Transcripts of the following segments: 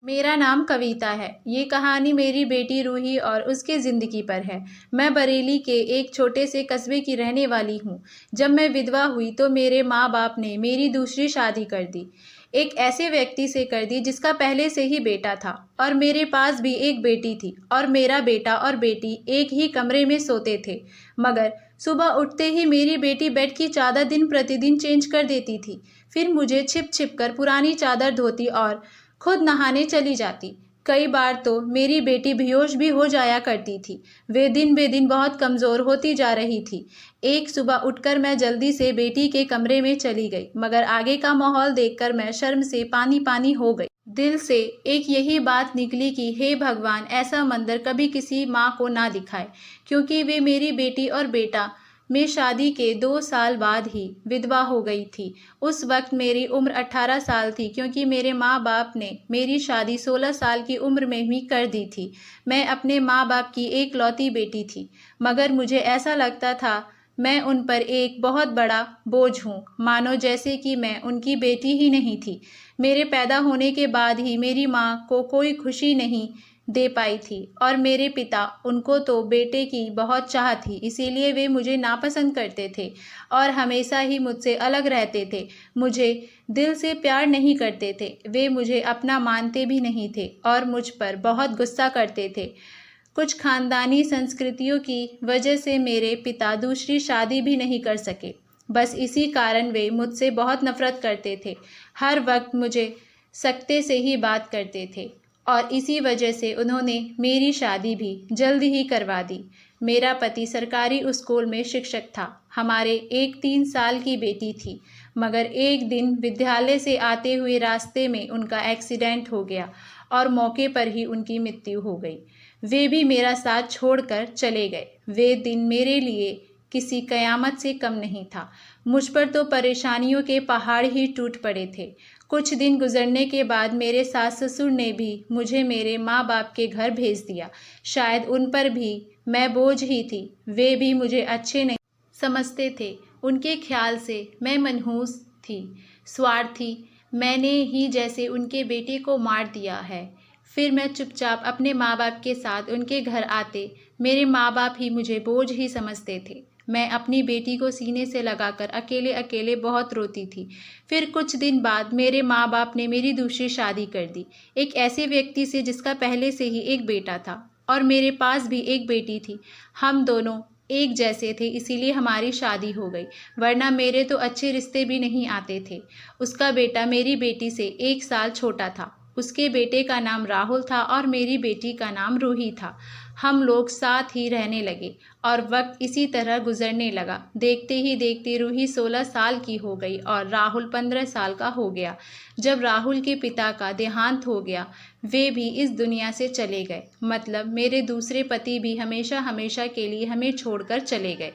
मेरा नाम कविता है। ये कहानी मेरी बेटी रूही और उसकी ज़िंदगी पर है। मैं बरेली के एक छोटे से कस्बे की रहने वाली हूँ। जब मैं विधवा हुई तो मेरे माँ बाप ने मेरी दूसरी शादी कर दी। एक ऐसे व्यक्ति से कर दी जिसका पहले से ही बेटा था और मेरे पास भी एक बेटी थी और मेरा बेटा और बेटी एक ही कमरे में सोते थे। मगर सुबह उठते ही मेरी बेटी बेड की चादर दिन प्रतिदिन चेंज कर देती थी। फिर मुझे छिप छिप कर पुरानी चादर धोती और खुद नहाने चली जाती। कई बार तो मेरी बेटी बेहोश भी हो जाया करती थी। वे दिन बे दिन बहुत कमज़ोर होती जा रही थी। एक सुबह उठकर मैं जल्दी से बेटी के कमरे में चली गई, मगर आगे का माहौल देखकर मैं शर्म से पानी पानी हो गई। दिल से एक यही बात निकली कि हे भगवान, ऐसा मंदिर कभी किसी माँ को ना दिखाए, क्योंकि वे मेरी बेटी और बेटा में शादी के 2 साल बाद ही विधवा हो गई थी। उस वक्त मेरी उम्र 18 साल थी, क्योंकि मेरे माँ बाप ने मेरी शादी 16 साल की उम्र में ही कर दी थी। मैं अपने माँ बाप की एकलौती बेटी थी, मगर मुझे ऐसा लगता था मैं उन पर एक बहुत बड़ा बोझ हूँ, मानो जैसे कि मैं उनकी बेटी ही नहीं थी। मेरे पैदा होने के बाद ही मेरी माँ को कोई खुशी नहीं दे पाई थी और मेरे पिता, उनको तो बेटे की बहुत चाह थी, इसीलिए वे मुझे नापसंद करते थे और हमेशा ही मुझसे अलग रहते थे। मुझे दिल से प्यार नहीं करते थे। वे मुझे अपना मानते भी नहीं थे और मुझ पर बहुत गुस्सा करते थे। कुछ खानदानी संस्कृतियों की वजह से मेरे पिता दूसरी शादी भी नहीं कर सके। बस इसी कारण वे मुझसे बहुत नफरत करते थे। हर वक्त मुझे सख्ते से ही बात करते थे और इसी वजह से उन्होंने मेरी शादी भी जल्द ही करवा दी। मेरा पति सरकारी स्कूल में शिक्षक था। हमारे एक 3 साल की बेटी थी, मगर एक दिन विद्यालय से आते हुए रास्ते में उनका एक्सीडेंट हो गया और मौके पर ही उनकी मृत्यु हो गई। वे भी मेरा साथ छोड़कर चले गए। वे दिन मेरे लिए किसी कयामत से कम नहीं था। मुझ पर तो परेशानियों के पहाड़ ही टूट पड़े थे। कुछ दिन गुजरने के बाद मेरे सास ससुर ने भी मुझे मेरे माँ बाप के घर भेज दिया। शायद उन पर भी मैं बोझ ही थी। वे भी मुझे अच्छे नहीं समझते थे। उनके ख्याल से मैं मनहूस थी, स्वार्थी। मैंने ही जैसे उनके बेटे को मार दिया है। फिर मैं चुपचाप अपने माँ बाप के साथ उनके घर आते। मेरे माँ बाप ही मुझे बोझ ही समझते थे। मैं अपनी बेटी को सीने से लगाकर अकेले अकेले बहुत रोती थी। फिर कुछ दिन बाद मेरे माँ बाप ने मेरी दूसरी शादी कर दी, एक ऐसे व्यक्ति से जिसका पहले से ही एक बेटा था और मेरे पास भी एक बेटी थी। हम दोनों एक जैसे थे, इसीलिए हमारी शादी हो गई, वरना मेरे तो अच्छे रिश्ते भी नहीं आते थे। उसका बेटा मेरी बेटी से 1 साल छोटा था। उसके बेटे का नाम राहुल था और मेरी बेटी का नाम रूही था। हम लोग साथ ही रहने लगे और वक्त इसी तरह गुजरने लगा। देखते ही देखते रूही 16 साल की हो गई और राहुल 15 साल का हो गया। जब राहुल के पिता का देहांत हो गया, वे भी इस दुनिया से चले गए। मतलब मेरे दूसरे पति भी हमेशा हमेशा के लिए हमें छोड़कर चले गए।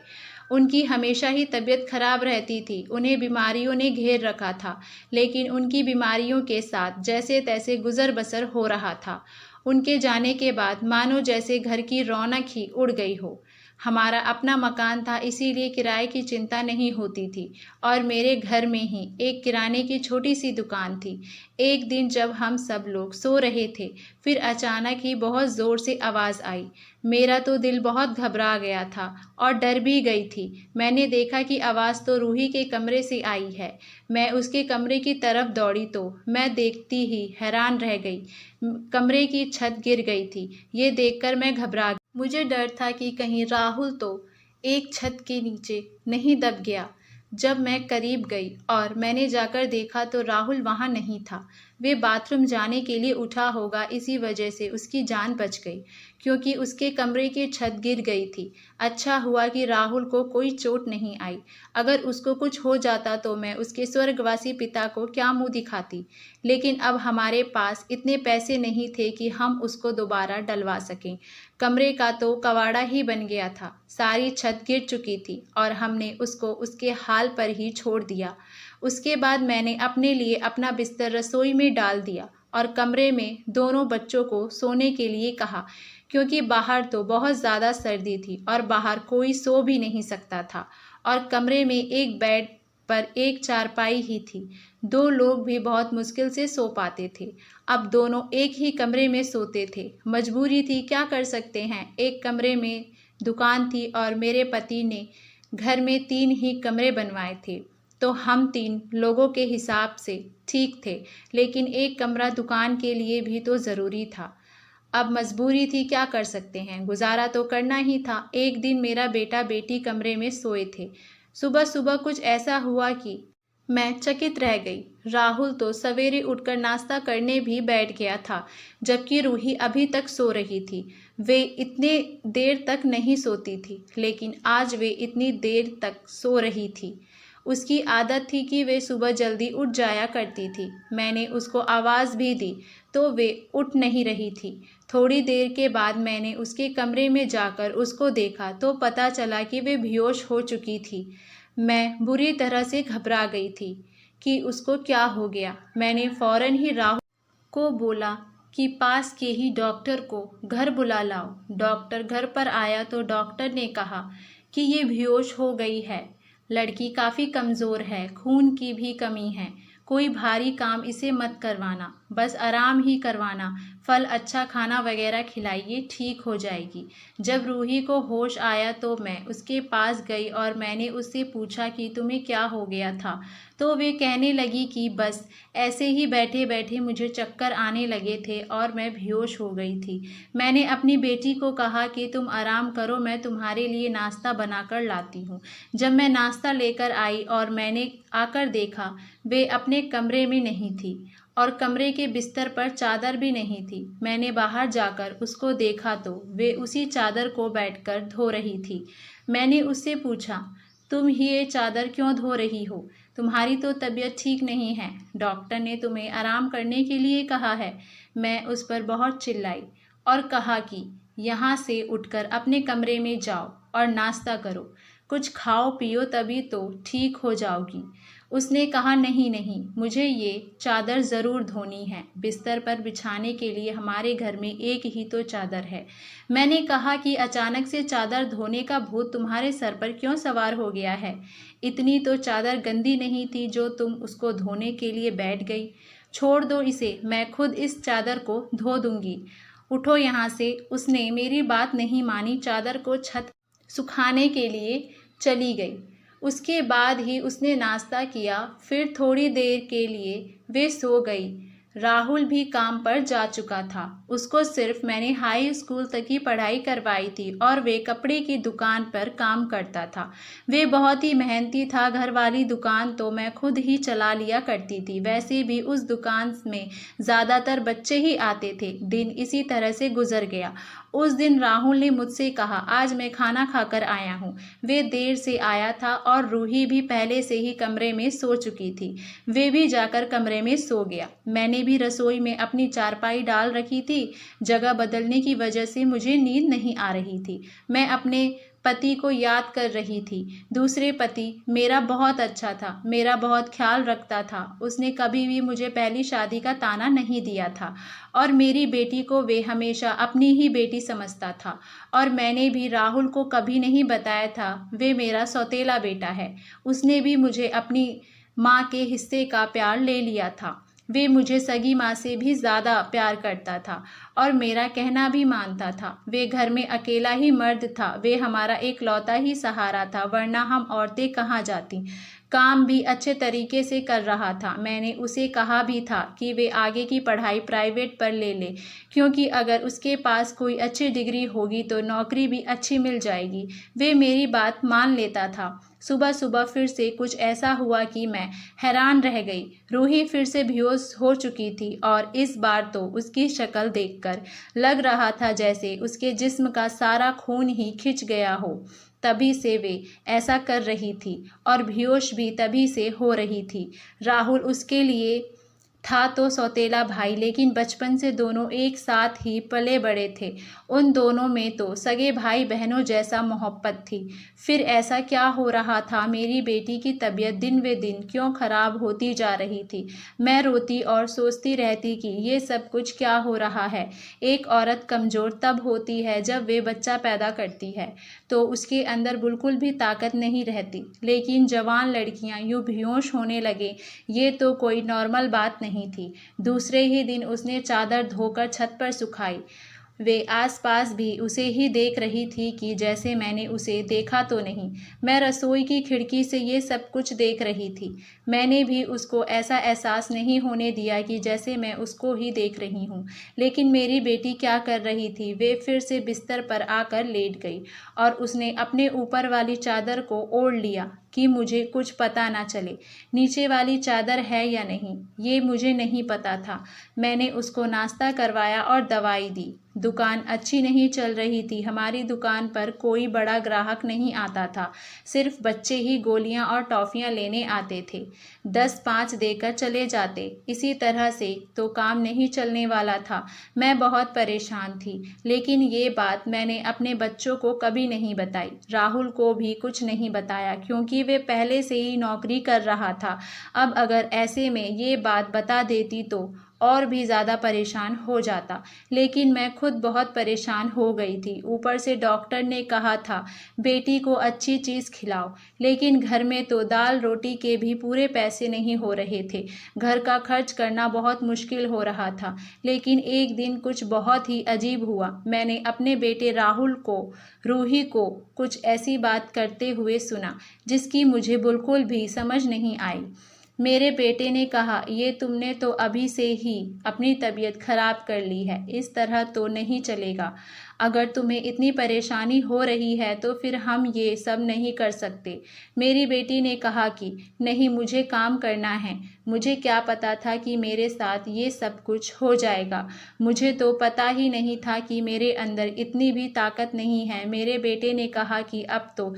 उनकी हमेशा ही तबीयत खराब रहती थी। उन्हें बीमारियों ने घेर रखा था, लेकिन उनकी बीमारियों के साथ जैसे तैसे गुजर बसर हो रहा था। उनके जाने के बाद मानो जैसे घर की रौनक ही उड़ गई हो। हमारा अपना मकान था, इसीलिए किराए की चिंता नहीं होती थी और मेरे घर में ही एक किराने की छोटी सी दुकान थी। एक दिन जब हम सब लोग सो रहे थे, फिर अचानक ही बहुत ज़ोर से आवाज़ आई। मेरा तो दिल बहुत घबरा गया था और डर भी गई थी। मैंने देखा कि आवाज़ तो रूही के कमरे से आई है। मैं उसके कमरे की तरफ दौड़ी तो मैं देखती ही हैरान रह गई। कमरे की छत गिर गई थी। ये देखकर मैं घबरा गई। मुझे डर था कि कहीं राहुल तो एक छत के नीचे नहीं दब गया। जब मैं करीब गई और मैंने जाकर देखा तो राहुल वहाँ नहीं था। वे बाथरूम जाने के लिए उठा होगा, इसी वजह से उसकी जान बच गई, क्योंकि उसके कमरे की छत गिर गई थी। अच्छा हुआ कि राहुल को कोई चोट नहीं आई। अगर उसको कुछ हो जाता तो मैं उसके स्वर्गवासी पिता को क्या मुंह दिखाती। लेकिन अब हमारे पास इतने पैसे नहीं थे कि हम उसको दोबारा डलवा सकें। कमरे का तो कबाड़ा ही बन गया था। सारी छत गिर चुकी थी और हमने उसको उसके हाल पर ही छोड़ दिया। उसके बाद मैंने अपने लिए अपना बिस्तर रसोई में डाल दिया और कमरे में दोनों बच्चों को सोने के लिए कहा, क्योंकि बाहर तो बहुत ज़्यादा सर्दी थी और बाहर कोई सो भी नहीं सकता था और कमरे में एक बेड पर एक चारपाई ही थी। 2 लोग भी बहुत मुश्किल से सो पाते थे। अब दोनों एक ही कमरे में सोते थे। मजबूरी थी, क्या कर सकते हैं। एक कमरे में दुकान थी और मेरे पति ने घर में 3 ही कमरे बनवाए थे, तो हम 3 लोगों के हिसाब से ठीक थे, लेकिन एक कमरा दुकान के लिए भी तो ज़रूरी था। अब मजबूरी थी, क्या कर सकते हैं, गुजारा तो करना ही था। एक दिन मेरा बेटा बेटी कमरे में सोए थे। सुबह सुबह कुछ ऐसा हुआ कि मैं चकित रह गई। राहुल तो सवेरे उठकर नाश्ता करने भी बैठ गया था, जबकि रूही अभी तक सो रही थी। वे इतने देर तक नहीं सोती थी, लेकिन आज वे इतनी देर तक सो रही थी। उसकी आदत थी कि वे सुबह जल्दी उठ जाया करती थी। मैंने उसको आवाज़ भी दी, तो वे उठ नहीं रही थी। थोड़ी देर के बाद मैंने उसके कमरे में जाकर उसको देखा तो पता चला कि वे बेहोश हो चुकी थी। मैं बुरी तरह से घबरा गई थी कि उसको क्या हो गया। मैंने फौरन ही राहुल को बोला कि पास के ही डॉक्टर को घर बुला लाओ। डॉक्टर घर पर आया तो डॉक्टर ने कहा कि ये बेहोश हो गई है। लड़की काफ़ी कमज़ोर है, खून की भी कमी है। कोई भारी काम इसे मत करवाना, बस आराम ही करवाना। फल, अच्छा खाना वगैरह खिलाइए, ठीक हो जाएगी। जब रूही को होश आया तो मैं उसके पास गई और मैंने उससे पूछा कि तुम्हें क्या हो गया था। तो वे कहने लगी कि बस ऐसे ही बैठे बैठे मुझे चक्कर आने लगे थे और मैं बेहोश हो गई थी। मैंने अपनी बेटी को कहा कि तुम आराम करो, मैं तुम्हारे लिए नाश्ता बनाकर लाती हूँ। जब मैं नाश्ता लेकर आई और मैंने आकर देखा, वे अपने कमरे में नहीं थी और कमरे के बिस्तर पर चादर भी नहीं थी। मैंने बाहर जाकर उसको देखा तो वे उसी चादर को बैठकर धो रही थी। मैंने उससे पूछा, तुम ही ये चादर क्यों धो रही हो? तुम्हारी तो तबीयत ठीक नहीं है। डॉक्टर ने तुम्हें आराम करने के लिए कहा है। मैं उस पर बहुत चिल्लाई और कहा कि यहाँ से उठकर अपने कमरे में जाओ और नाश्ता करो, कुछ खाओ पियो, तभी तो ठीक हो जाओगी। उसने कहा, नहीं नहीं, मुझे ये चादर ज़रूर धोनी है। बिस्तर पर बिछाने के लिए हमारे घर में एक ही तो चादर है। मैंने कहा कि अचानक से चादर धोने का भूत तुम्हारे सर पर क्यों सवार हो गया है? इतनी तो चादर गंदी नहीं थी जो तुम उसको धोने के लिए बैठ गई। छोड़ दो इसे, मैं खुद इस चादर को धो दूंगी। उठो यहाँ से। उसने मेरी बात नहीं मानी, चादर को छत सुखाने के लिए चली गई। उसके बाद ही उसने नाश्ता किया। फिर थोड़ी देर के लिए वे सो गई। राहुल भी काम पर जा चुका था। उसको सिर्फ मैंने हाई स्कूल तक की पढ़ाई करवाई थी और वे कपड़े की दुकान पर काम करता था। वे बहुत ही मेहनती था। घर वाली दुकान तो मैं खुद ही चला लिया करती थी। वैसे भी उस दुकान में ज़्यादातर बच्चे ही आते थे। दिन इसी तरह से गुजर गया। उस दिन राहुल ने मुझसे कहा, आज मैं खाना खाकर आया हूँ। वे देर से आया था और रूही भी पहले से ही कमरे में सो चुकी थी। वे भी जाकर कमरे में सो गया। मैंने भी रसोई में अपनी चारपाई डाल रखी थी। जगह बदलने की वजह से मुझे नींद नहीं आ रही थी। मैं अपने पति को याद कर रही थी। दूसरे पति मेरा बहुत अच्छा था, मेरा बहुत ख्याल रखता था। उसने कभी भी मुझे पहली शादी का ताना नहीं दिया था और मेरी बेटी को वे हमेशा अपनी ही बेटी समझता था। और मैंने भी राहुल को कभी नहीं बताया था वे मेरा सौतेला बेटा है। उसने भी मुझे अपनी माँ के हिस्से का प्यार ले लिया था। वे मुझे सगी माँ से भी ज़्यादा प्यार करता था और मेरा कहना भी मानता था। वे घर में अकेला ही मर्द था। वे हमारा एकलौता ही सहारा था, वरना हम औरतें कहाँ जाती। काम भी अच्छे तरीके से कर रहा था। मैंने उसे कहा भी था कि वे आगे की पढ़ाई प्राइवेट पर ले ले, क्योंकि अगर उसके पास कोई अच्छी डिग्री होगी तो नौकरी भी अच्छी मिल जाएगी। वे मेरी बात मान लेता था। सुबह सुबह फिर से कुछ ऐसा हुआ कि मैं हैरान रह गई। रूही फिर से बेहोश हो चुकी थी और इस बार तो उसकी शक्ल देखकर लग रहा था जैसे उसके जिस्म का सारा खून ही खिंच गया हो। तभी से वे ऐसा कर रही थी और बेहोश भी तभी से हो रही थी। राहुल उसके लिए था तो सौतेला भाई, लेकिन बचपन से दोनों एक साथ ही पले बड़े थे। उन दोनों में तो सगे भाई बहनों जैसा मोहब्बत थी। फिर ऐसा क्या हो रहा था? मेरी बेटी की तबीयत दिन वे दिन क्यों खराब होती जा रही थी? मैं रोती और सोचती रहती कि ये सब कुछ क्या हो रहा है। एक औरत कमज़ोर तब होती है जब वे बच्चा पैदा करती है, तो उसके अंदर बिल्कुल भी ताकत नहीं रहती। लेकिन जवान लड़कियां यूं बेहोश होने लगे, ये तो कोई नॉर्मल बात नहीं थी। दूसरे ही दिन उसने चादर धोकर छत पर सुखाई। वे आसपास भी उसे ही देख रही थी कि जैसे मैंने उसे देखा तो नहीं। मैं रसोई की खिड़की से ये सब कुछ देख रही थी। मैंने भी उसको ऐसा एहसास नहीं होने दिया कि जैसे मैं उसको ही देख रही हूँ। लेकिन मेरी बेटी क्या कर रही थी? वे फिर से बिस्तर पर आकर लेट गई और उसने अपने ऊपर वाली चादर को ओढ़ लिया कि मुझे कुछ पता ना चले नीचे वाली चादर है या नहीं। ये मुझे नहीं पता था। मैंने उसको नाश्ता करवाया और दवाई दी। दुकान अच्छी नहीं चल रही थी। हमारी दुकान पर कोई बड़ा ग्राहक नहीं आता था। सिर्फ बच्चे ही गोलियां और टॉफ़ियां लेने आते थे। 10-5 देकर चले जाते। इसी तरह से तो काम नहीं चलने वाला था। मैं बहुत परेशान थी। लेकिन ये बात मैंने अपने बच्चों को कभी नहीं बताई। राहुल को भी कुछ नहीं बताया, क्योंकि वे पहले से ही नौकरी कर रहा था। अब अगर ऐसे में ये बात बता देती तो और भी ज़्यादा परेशान हो जाता। लेकिन मैं खुद बहुत परेशान हो गई थी। ऊपर से डॉक्टर ने कहा था बेटी को अच्छी चीज़ खिलाओ। लेकिन घर में तो दाल रोटी के भी पूरे पैसे नहीं हो रहे थे। घर का खर्च करना बहुत मुश्किल हो रहा था। लेकिन एक दिन कुछ बहुत ही अजीब हुआ। मैंने अपने बेटे राहुल को, रूही को कुछ ऐसी बात करते हुए सुना जिसकी मुझे बिल्कुल भी समझ नहीं आई। मेरे बेटे ने कहा, ये तुमने तो अभी से ही अपनी तबीयत खराब कर ली है। इस तरह तो नहीं चलेगा। अगर तुम्हें इतनी परेशानी हो रही है तो फिर हम ये सब नहीं कर सकते। मेरी बेटी ने कहा कि नहीं, मुझे काम करना है। मुझे क्या पता था कि मेरे साथ ये सब कुछ हो जाएगा। मुझे तो पता ही नहीं था कि मेरे अंदर इतनी भी ताकत नहीं है। मेरे बेटे ने कहा कि अब तो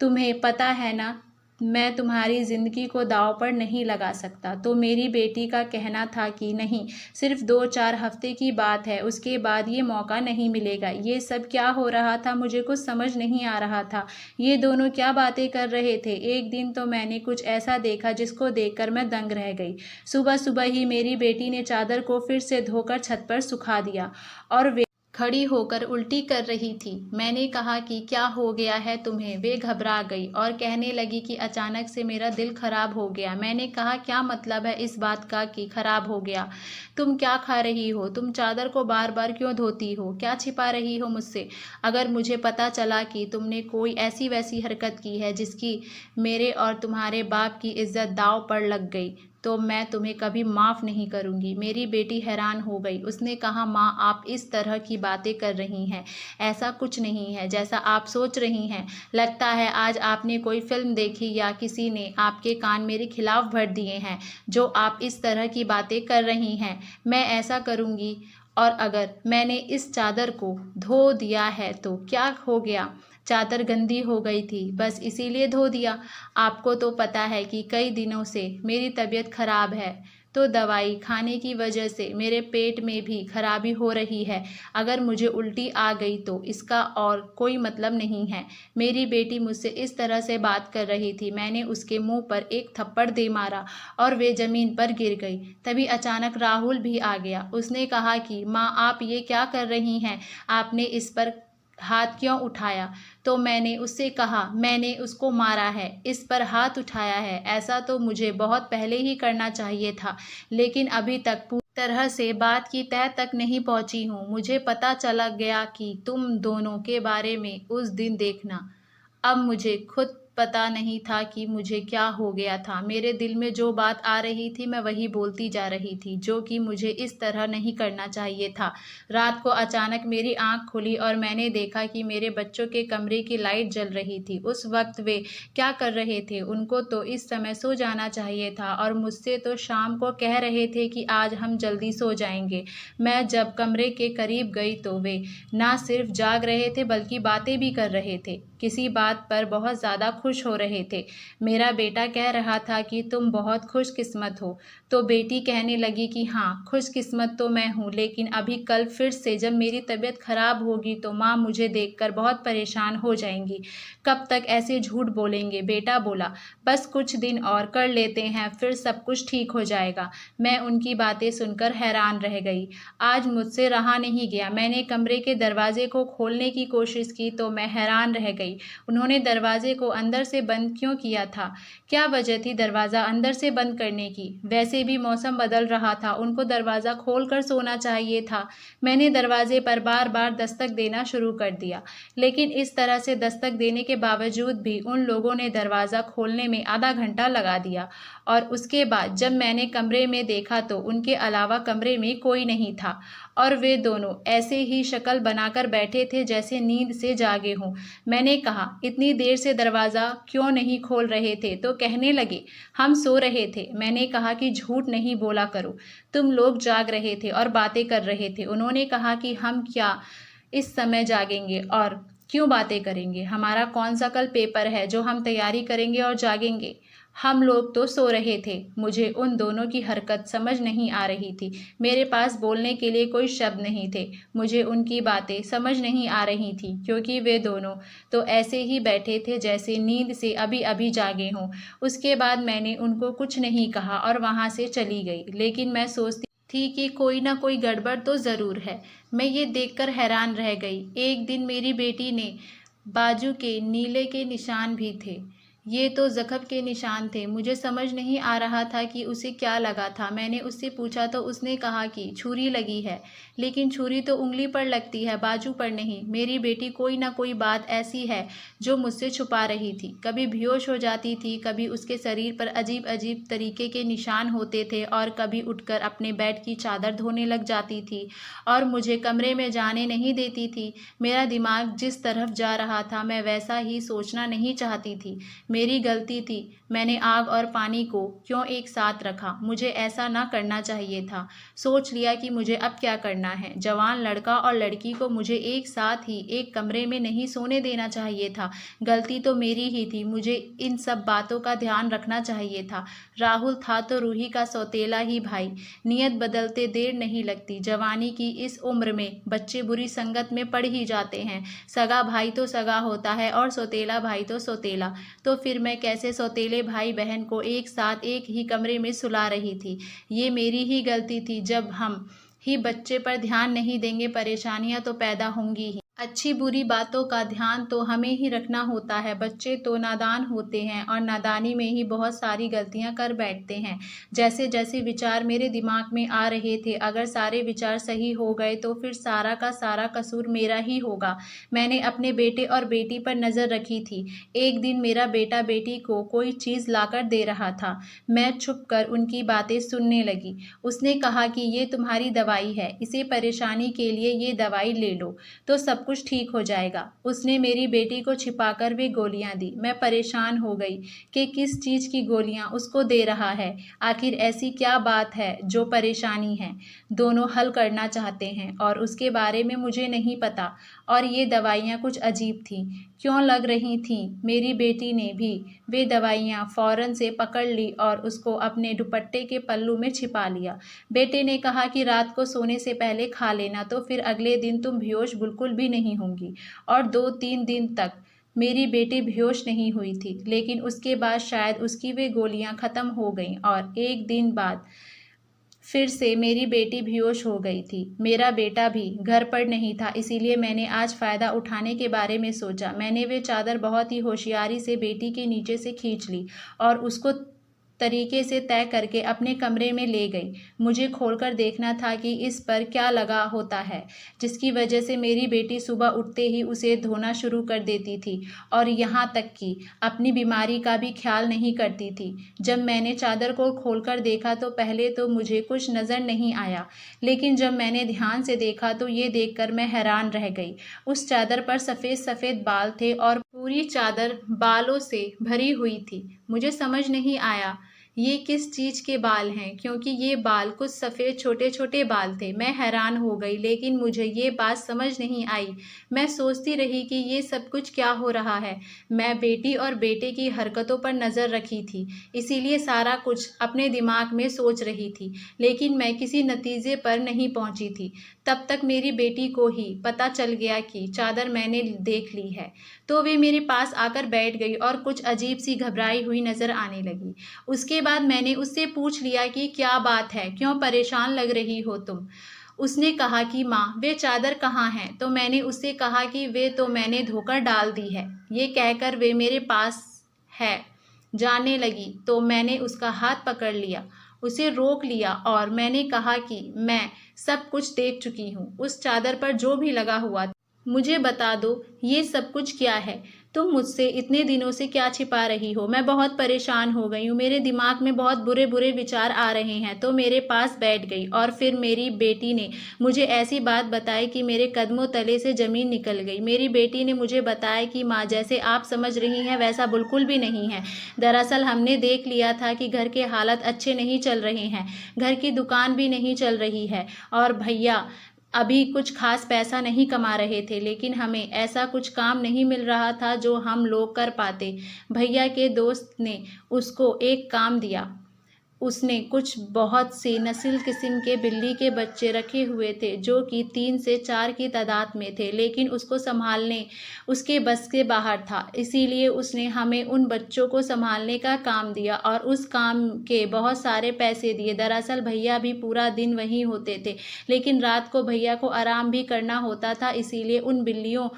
तुम्हें पता है ना, मैं तुम्हारी ज़िंदगी को दांव पर नहीं लगा सकता। तो मेरी बेटी का कहना था कि नहीं, सिर्फ 2-4 हफ्ते की बात है, उसके बाद ये मौका नहीं मिलेगा। ये सब क्या हो रहा था? मुझे कुछ समझ नहीं आ रहा था। ये दोनों क्या बातें कर रहे थे? एक दिन तो मैंने कुछ ऐसा देखा जिसको देखकर मैं दंग रह गई। सुबह सुबह ही मेरी बेटी ने चादर को फिर से धोकर छत पर सुखा दिया और वे खड़ी होकर उल्टी कर रही थी। मैंने कहा कि क्या हो गया है तुम्हें? वे घबरा गई और कहने लगी कि अचानक से मेरा दिल खराब हो गया। मैंने कहा, क्या मतलब है इस बात का कि खराब हो गया? तुम क्या खा रही हो? तुम चादर को बार बार क्यों धोती हो? क्या छिपा रही हो मुझसे? अगर मुझे पता चला कि तुमने कोई ऐसी वैसी हरकत की है जिसकी मेरे और तुम्हारे बाप की इज्जत दांव पर लग गई, तो मैं तुम्हें कभी माफ़ नहीं करूँगी। मेरी बेटी हैरान हो गई। उसने कहा, माँ, आप इस तरह की बातें कर रही हैं। ऐसा कुछ नहीं है जैसा आप सोच रही हैं। लगता है आज आपने कोई फिल्म देखी या किसी ने आपके कान मेरे खिलाफ भर दिए हैं, जो आप इस तरह की बातें कर रही हैं। मैं ऐसा करूँगी, और अगर मैंने इस चादर को धो दिया है तो क्या हो गया? चादर गंदी हो गई थी, बस इसीलिए धो दिया। आपको तो पता है कि कई दिनों से मेरी तबीयत खराब है, तो दवाई खाने की वजह से मेरे पेट में भी खराबी हो रही है। अगर मुझे उल्टी आ गई तो इसका और कोई मतलब नहीं है। मेरी बेटी मुझसे इस तरह से बात कर रही थी। मैंने उसके मुंह पर एक थप्पड़ दे मारा और वे ज़मीन पर गिर गई। तभी अचानक राहुल भी आ गया। उसने कहा कि माँ, आप ये क्या कर रही हैं? आपने इस पर हाथ क्यों उठाया? तो मैंने उससे कहा, मैंने उसको मारा है, इस पर हाथ उठाया है। ऐसा तो मुझे बहुत पहले ही करना चाहिए था, लेकिन अभी तक पूरी तरह से बात की तह तक नहीं पहुंची हूँ। मुझे पता चला गया कि तुम दोनों के बारे में उस दिन देखना। अब मुझे खुद पता नहीं था कि मुझे क्या हो गया था। मेरे दिल में जो बात आ रही थी मैं वही बोलती जा रही थी, जो कि मुझे इस तरह नहीं करना चाहिए था। रात को अचानक मेरी आंख खुली और मैंने देखा कि मेरे बच्चों के कमरे की लाइट जल रही थी। उस वक्त वे क्या कर रहे थे? उनको तो इस समय सो जाना चाहिए था और मुझसे तो शाम को कह रहे थे कि आज हम जल्दी सो जाएंगे। मैं जब कमरे के करीब गई तो वे ना सिर्फ जाग रहे थे बल्कि बातें भी कर रहे थे। किसी बात पर बहुत ज़्यादा खुश हो रहे थे। मेरा बेटा कह रहा था कि तुम बहुत खुशकिस्मत हो, तो बेटी कहने लगी कि हाँ, खुशकिस्मत तो मैं हूँ, लेकिन अभी कल फिर से जब मेरी तबीयत खराब होगी तो माँ मुझे देखकर बहुत परेशान हो जाएंगी। कब तक ऐसे झूठ बोलेंगे? बेटा बोला, बस कुछ दिन और कर लेते हैं, फिर सब कुछ ठीक हो जाएगा। मैं उनकी बातें सुनकर हैरान रह गई। आज मुझसे रहा नहीं गया। मैंने कमरे के दरवाजे को खोलने की कोशिश की तो मैं हैरान रह गई। उन्होंने दरवाजे को अंदर से बंद क्यों किया था? क्या वजह थी दरवाज़ा अंदर से बंद करने की? वैसे भी मौसम बदल रहा था, उनको दरवाज़ा खोल कर सोना चाहिए था। मैंने दरवाजे पर बार बार दस्तक देना शुरू कर दिया, लेकिन इस तरह से दस्तक देने के बावजूद भी उन लोगों ने दरवाज़ा खोलने में आधा घंटा लगा दिया। और उसके बाद जब मैंने कमरे में देखा तो उनके अलावा कमरे में कोई नहीं था, और वे दोनों ऐसे ही शक्ल बनाकर बैठे थे जैसे नींद से जागे हों। मैंने कहा, इतनी देर से दरवाज़ा क्यों नहीं खोल रहे थे? तो कहने लगे, हम सो रहे थे। मैंने कहा कि झूठ नहीं बोला करो, तुम लोग जाग रहे थे और बातें कर रहे थे। उन्होंने कहा कि हम क्या इस समय जागेंगे और क्यों बातें करेंगे? हमारा कौन सा कल पेपर है जो हम तैयारी करेंगे और जागेंगे? हम लोग तो सो रहे थे। मुझे उन दोनों की हरकत समझ नहीं आ रही थी। मेरे पास बोलने के लिए कोई शब्द नहीं थे। मुझे उनकी बातें समझ नहीं आ रही थी, क्योंकि वे दोनों तो ऐसे ही बैठे थे जैसे नींद से अभी अभी जागे हों। उसके बाद मैंने उनको कुछ नहीं कहा और वहाँ से चली गई, लेकिन मैं सोचती थी कि कोई ना कोई गड़बड़ तो ज़रूर है। मैं ये देखकर हैरान रह गई। एक दिन मेरी बेटी ने बाजू के नीले के निशान भी थे। ये तो जख्म के निशान थे। मुझे समझ नहीं आ रहा था कि उसे क्या लगा था। मैंने उससे पूछा तो उसने कहा कि छुरी लगी है, लेकिन छुरी तो उंगली पर लगती है, बाजू पर नहीं। मेरी बेटी कोई ना कोई बात ऐसी है जो मुझसे छुपा रही थी। कभी बेहोश हो जाती थी, कभी उसके शरीर पर अजीब अजीब तरीके के निशान होते थे, और कभी उठकर अपने बेड की चादर धोने लग जाती थी और मुझे कमरे में जाने नहीं देती थी। मेरा दिमाग जिस तरफ जा रहा था मैं वैसा ही सोचना नहीं चाहती थी। मेरी गलती थी। मैंने आग और पानी को क्यों एक साथ रखा? मुझे ऐसा ना करना चाहिए था। सोच लिया कि मुझे अब क्या करना है। जवान लड़का और लड़की को मुझे एक साथ ही एक कमरे में नहीं सोने देना चाहिए था। गलती तो मेरी ही थी। मुझे इन सब बातों का ध्यान रखना चाहिए था। राहुल था तो रूही का सौतेला ही भाई। नियत बदलते देर नहीं लगती। जवानी की इस उम्र में बच्चे बुरी संगत में पड़ ही जाते हैं। सगा भाई तो सगा होता है और सौतेला भाई तो सौतेला। तो फिर मैं कैसे सौतेले भाई बहन को एक साथ एक ही कमरे में सुला रही थी? ये मेरी ही गलती थी। जब हम ही बच्चे पर ध्यान नहीं देंगे, परेशानियां तो पैदा होंगी ही। अच्छी बुरी बातों का ध्यान तो हमें ही रखना होता है। बच्चे तो नादान होते हैं और नादानी में ही बहुत सारी गलतियां कर बैठते हैं। जैसे जैसे विचार मेरे दिमाग में आ रहे थे, अगर सारे विचार सही हो गए तो फिर सारा का सारा कसूर मेरा ही होगा। मैंने अपने बेटे और बेटी पर नज़र रखी थी। एक दिन मेरा बेटा बेटी को कोई चीज़ लाकर दे रहा था। मैं छुपकर उनकी बातें सुनने लगी। उसने कहा कि ये तुम्हारी दवाई है, इसे परेशानी के लिए ये दवाई ले लो तो सब कुछ ठीक हो जाएगा। उसने मेरी बेटी को छिपाकर वे गोलियां दी। मैं परेशान हो गई कि किस चीज़ की गोलियां उसको दे रहा है। आखिर ऐसी क्या बात है जो परेशानी है? दोनों हल करना चाहते हैं और उसके बारे में मुझे नहीं पता। और ये दवाइयाँ कुछ अजीब थीं। क्यों लग रही थीं? मेरी बेटी ने भी वे दवाइयाँ फ़ौरन से पकड़ ली और उसको अपने दुपट्टे के पल्लू में छिपा लिया। बेटे ने कहा कि रात को सोने से पहले खा लेना, तो फिर अगले दिन तुम बेहोश बिल्कुल भी नहीं होंगी। और 2-3 दिन तक मेरी बेटी बेहोश नहीं हुई थी, लेकिन उसके बाद शायद उसकी वे गोलियां ख़त्म हो गईं और एक दिन बाद फिर से मेरी बेटी बेहोश हो गई थी। मेरा बेटा भी घर पर नहीं था, इसीलिए मैंने आज फ़ायदा उठाने के बारे में सोचा। मैंने वे चादर बहुत ही होशियारी से बेटी के नीचे से खींच ली और उसको तरीके से तय करके अपने कमरे में ले गई। मुझे खोलकर देखना था कि इस पर क्या लगा होता है, जिसकी वजह से मेरी बेटी सुबह उठते ही उसे धोना शुरू कर देती थी और यहाँ तक कि अपनी बीमारी का भी ख्याल नहीं करती थी। जब मैंने चादर को खोलकर देखा तो पहले तो मुझे कुछ नज़र नहीं आया, लेकिन जब मैंने ध्यान से देखा तो ये देखकर मैं हैरान रह गई। उस चादर पर सफ़ेद सफ़ेद बाल थे और पूरी चादर बालों से भरी हुई थी। मुझे समझ नहीं आया ये किस चीज़ के बाल हैं, क्योंकि ये बाल कुछ सफ़ेद छोटे छोटे बाल थे। मैं हैरान हो गई, लेकिन मुझे ये बात समझ नहीं आई। मैं सोचती रही कि ये सब कुछ क्या हो रहा है। मैं बेटी और बेटे की हरकतों पर नज़र रखी थी, इसीलिए सारा कुछ अपने दिमाग में सोच रही थी, लेकिन मैं किसी नतीजे पर नहीं पहुंची थी। तब तक मेरी बेटी को ही पता चल गया कि चादर मैंने देख ली है, तो वे मेरे पास आकर बैठ गई और कुछ अजीब सी घबराई हुई नज़र आने लगी। उसके बाद मैंने उससे पूछ लिया कि क्या बात है, क्यों परेशान लग रही हो तुम। उसने कहा कि माँ, वे चादर कहाँ हैं। तो मैंने उससे कहा कि वे तो मैंने धोकर डाल दी है। ये कहकर वे मेरे पास है जाने लगी तो मैंने उसका हाथ पकड़ लिया, उसे रोक लिया और मैंने कहा कि मैं सब कुछ देख चुकी हूँ। उस चादर पर जो भी लगा हुआ, मुझे बता दो ये सब कुछ क्या है। तुम मुझसे इतने दिनों से क्या छिपा रही हो। मैं बहुत परेशान हो गई हूँ, मेरे दिमाग में बहुत बुरे बुरे विचार आ रहे हैं। तो मेरे पास बैठ गई और फिर मेरी बेटी ने मुझे ऐसी बात बताई कि मेरे कदमों तले से ज़मीन निकल गई। मेरी बेटी ने मुझे बताया कि माँ, जैसे आप समझ रही हैं वैसा बिल्कुल भी नहीं है। दरअसल हमने देख लिया था कि घर के हालत अच्छे नहीं चल रहे हैं, घर की दुकान भी नहीं चल रही है और भैया अभी कुछ खास पैसा नहीं कमा रहे थे, लेकिन हमें ऐसा कुछ काम नहीं मिल रहा था जो हम लोग कर पाते। भैया के दोस्त ने उसको एक काम दिया। उसने कुछ बहुत सी नस्ल किस्म के बिल्ली के बच्चे रखे हुए थे जो कि 3 से 4 की तादाद में थे, लेकिन उसको संभालने उसके बस के बाहर था। इसीलिए उसने हमें उन बच्चों को संभालने का काम दिया और उस काम के बहुत सारे पैसे दिए। दरअसल भैया भी पूरा दिन वहीं होते थे, लेकिन रात को भैया को आराम भी करना होता था, इसीलिए उन बिल्लियों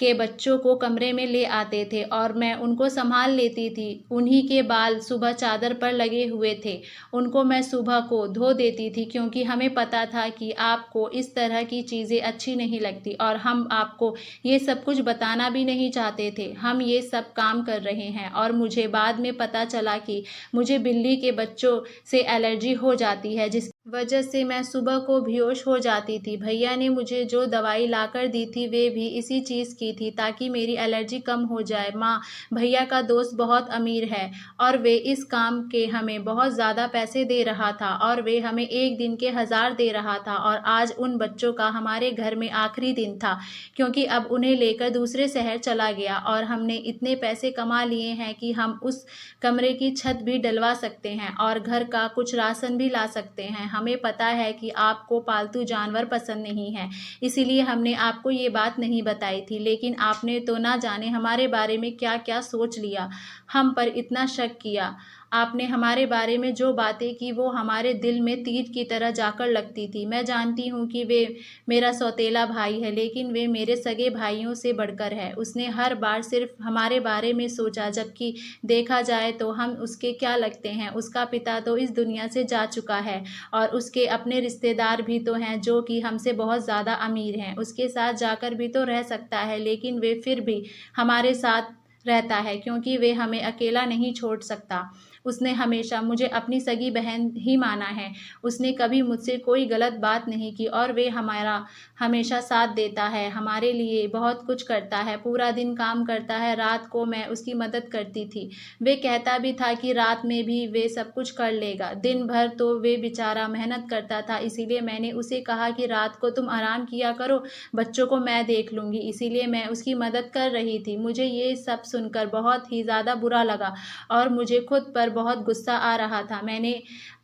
के बच्चों को कमरे में ले आते थे और मैं उनको संभाल लेती थी। उन्हीं के बाल सुबह चादर पर लगे हुए थे, उनको मैं सुबह को धो देती थी, क्योंकि हमें पता था कि आपको इस तरह की चीज़ें अच्छी नहीं लगती और हम आपको ये सब कुछ बताना भी नहीं चाहते थे। हम ये सब काम कर रहे हैं और मुझे बाद में पता चला कि मुझे बिल्ली के बच्चों से एलर्जी हो जाती है, जिस वजह से मैं सुबह को बेहोश हो जाती थी। भैया ने मुझे जो दवाई लाकर दी थी वे भी इसी चीज़ की थी, ताकि मेरी एलर्जी कम हो जाए। माँ, भैया का दोस्त बहुत अमीर है और वे इस काम के हमें बहुत ज़्यादा पैसे दे रहा था और वे हमें एक दिन के 1000 दे रहा था। और आज उन बच्चों का हमारे घर में आखिरी दिन था, क्योंकि अब उन्हें लेकर दूसरे शहर चला गया और हमने इतने पैसे कमा लिए हैं कि हम उस कमरे की छत भी डलवा सकते हैं और घर का कुछ राशन भी ला सकते हैं। हमें पता है कि आपको पालतू जानवर पसंद नहीं है, इसीलिए हमने आपको ये बात नहीं बताई थी, लेकिन आपने तो ना जाने हमारे बारे में क्या क्या सोच लिया, हम पर इतना शक किया। आपने हमारे बारे में जो बातें की वो हमारे दिल में तीर की तरह जाकर लगती थी। मैं जानती हूँ कि वे मेरा सौतेला भाई है, लेकिन वे मेरे सगे भाइयों से बढ़कर है। उसने हर बार सिर्फ हमारे बारे में सोचा, जबकि देखा जाए तो हम उसके क्या लगते हैं। उसका पिता तो इस दुनिया से जा चुका है और उसके अपने रिश्तेदार भी तो हैं जो कि हमसे बहुत ज़्यादा अमीर हैं। उसके साथ जाकर भी तो रह सकता है, लेकिन वे फिर भी हमारे साथ रहता है, क्योंकि वे हमें अकेला नहीं छोड़ सकता। उसने हमेशा मुझे अपनी सगी बहन ही माना है। उसने कभी मुझसे कोई गलत बात नहीं की और वे हमारा हमेशा साथ देता है, हमारे लिए बहुत कुछ करता है, पूरा दिन काम करता है। रात को मैं उसकी मदद करती थी। वे कहता भी था कि रात में भी वे सब कुछ कर लेगा। दिन भर तो वे बेचारा मेहनत करता था, इसीलिए मैंने उसे कहा कि रात को तुम आराम किया करो, बच्चों को मैं देख लूँगी। इसीलिए मैं उसकी मदद कर रही थी। मुझे ये सब सुनकर बहुत ही ज़्यादा बुरा लगा और मुझे खुद पर बहुत गुस्सा आ रहा था। मैंने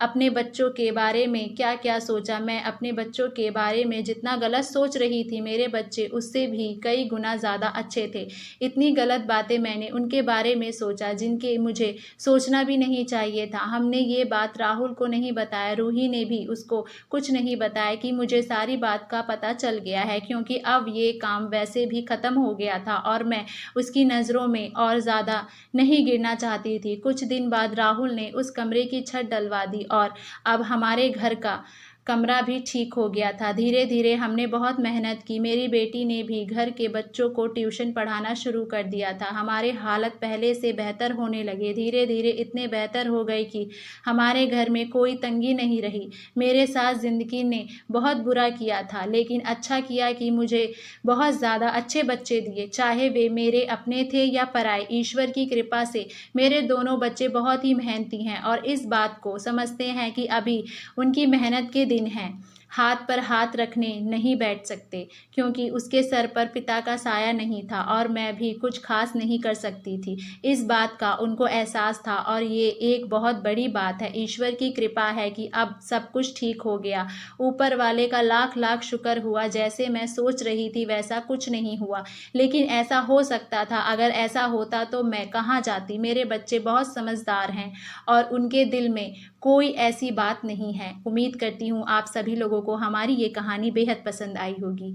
अपने बच्चों के बारे में क्या क्या सोचा। मैं अपने बच्चों के बारे में जितना गलत सोच रही थी, मेरे बच्चे उससे भी कई गुना ज़्यादा अच्छे थे। इतनी गलत बातें मैंने उनके बारे में सोचा जिनके मुझे सोचना भी नहीं चाहिए था। हमने ये बात राहुल को नहीं बताया, रूही ने भी उसको कुछ नहीं बताया कि मुझे सारी बात का पता चल गया है, क्योंकि अब ये काम वैसे भी ख़त्म हो गया था और मैं उसकी नज़रों में और ज़्यादा नहीं गिरना चाहती थी। कुछ दिन बाद राहुल ने उस कमरे की छत डलवा दी और अब हमारे घर का कमरा भी ठीक हो गया था। धीरे धीरे हमने बहुत मेहनत की। मेरी बेटी ने भी घर के बच्चों को ट्यूशन पढ़ाना शुरू कर दिया था। हमारे हालत पहले से बेहतर होने लगे। धीरे धीरे इतने बेहतर हो गए कि हमारे घर में कोई तंगी नहीं रही। मेरे साथ ज़िंदगी ने बहुत बुरा किया था, लेकिन अच्छा किया कि मुझे बहुत ज़्यादा अच्छे बच्चे दिए, चाहे वे मेरे अपने थे या पराए। ईश्वर की कृपा से मेरे दोनों बच्चे बहुत ही मेहनती हैं और इस बात को समझते हैं कि अभी उनकी मेहनत के दिन हैं। हाथ पर हाथ रखने नहीं बैठ सकते, क्योंकि उसके सर पर पिता का साया नहीं था और मैं भी कुछ खास नहीं कर सकती थी। इस बात का उनको एहसास था और ये एक बहुत बड़ी बात है। ईश्वर की कृपा है कि अब सब कुछ ठीक हो गया। ऊपर वाले का लाख लाख शुक्र हुआ। जैसे मैं सोच रही थी वैसा कुछ नहीं हुआ, लेकिन ऐसा हो सकता था। अगर ऐसा होता तो मैं कहाँ जाती। मेरे बच्चे बहुत समझदार हैं और उनके दिल में कोई ऐसी बात नहीं है। उम्मीद करती हूँ आप सभी लोगों को हमारी ये कहानी बेहद पसंद आई होगी।